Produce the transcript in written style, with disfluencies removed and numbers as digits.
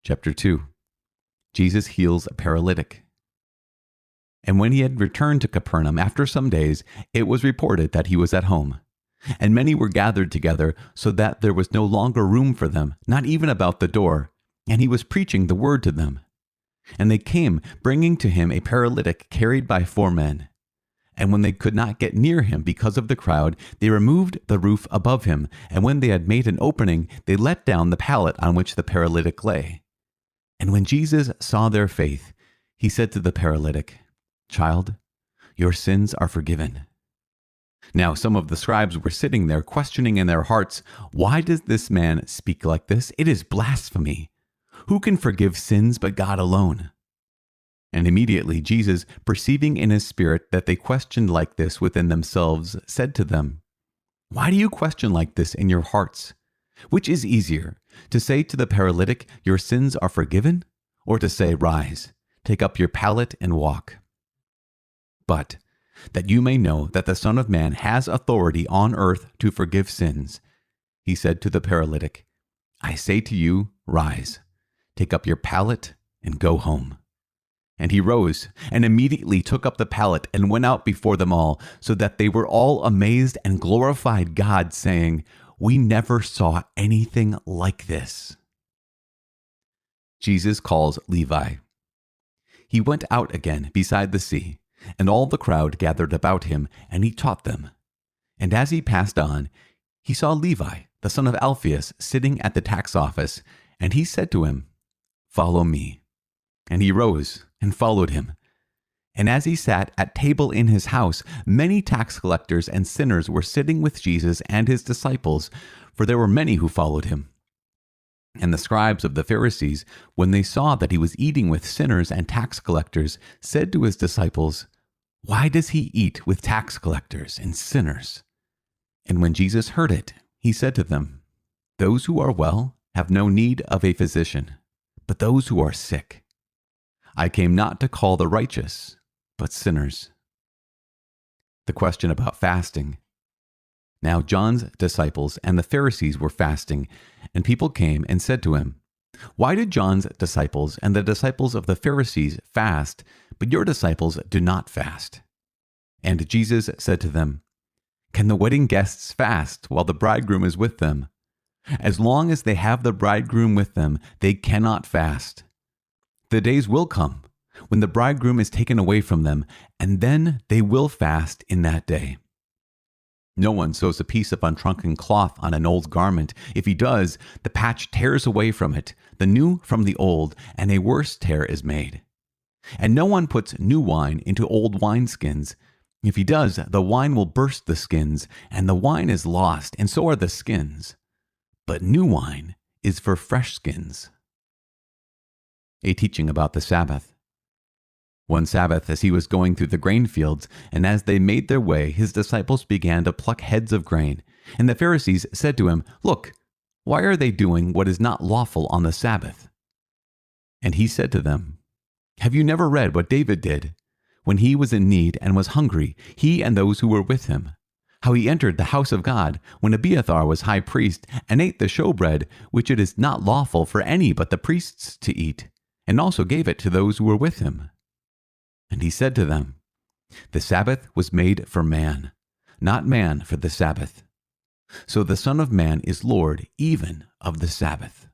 Chapter 2. Jesus heals a paralytic. And when he had returned to Capernaum after some days, it was reported that he was at home. And many were gathered together, so that there was no longer room for them, not even about the door. And he was preaching the word to them. And they came, bringing to him a paralytic carried by 4 men. And when they could not get near him because of the crowd, they removed the roof above him. And when they had made an opening, they let down the pallet on which the paralytic lay. And when Jesus saw their faith, he said to the paralytic, "Child, your sins are forgiven." Now some of the scribes were sitting there, questioning in their hearts, "Why does this man speak like this? It is blasphemy. Who can forgive sins but God alone?" And immediately Jesus, perceiving in his spirit that they questioned like this within themselves, said to them, "Why do you question like this in your hearts? Which is easier, to say to the paralytic, 'Your sins are forgiven,' or to say, 'Rise, take up your pallet and walk'? But that you may know that the Son of Man has authority on earth to forgive sins," he said to the paralytic, "I say to you, rise, take up your pallet and go home." And he rose and immediately took up the pallet and went out before them all, so that they were all amazed and glorified God, saying, "We never saw anything like this." Jesus calls Levi. He went out again beside the sea, and all the crowd gathered about him, and he taught them. And as he passed on, he saw Levi, the son of Alphaeus, sitting at the tax office, and he said to him, "Follow me." And he rose and followed him. And as he sat at table in his house, many tax collectors and sinners were sitting with Jesus and his disciples, for there were many who followed him. And the scribes of the Pharisees, when they saw that he was eating with sinners and tax collectors, said to his disciples, "Why does he eat with tax collectors and sinners?" And when Jesus heard it, he said to them, "Those who are well have no need of a physician, but those who are sick. I came not to call the righteous, but sinners." The question about fasting. Now John's disciples and the Pharisees were fasting, and people came and said to him, "Why do John's disciples and the disciples of the Pharisees fast, but your disciples do not fast?" And Jesus said to them, "Can the wedding guests fast while the bridegroom is with them? As long as they have the bridegroom with them, they cannot fast. The days will come when the bridegroom is taken away from them, and then they will fast in that day. No one sews a piece of unshrunken cloth on an old garment. If he does, the patch tears away from it, the new from the old, and a worse tear is made. And no one puts new wine into old wineskins. If he does, the wine will burst the skins, and the wine is lost, and so are the skins. But new wine is for fresh skins." A teaching about the Sabbath. One Sabbath, as he was going through the grain fields, and as they made their way, his disciples began to pluck heads of grain. And the Pharisees said to him, "Look, why are they doing what is not lawful on the Sabbath?" And he said to them, "Have you never read what David did when he was in need and was hungry, he and those who were with him? How he entered the house of God when Abiathar was high priest, and ate the showbread, which it is not lawful for any but the priests to eat, and also gave it to those who were with him." And he said to them, "The Sabbath was made for man, not man for the Sabbath. So the Son of Man is Lord even of the Sabbath."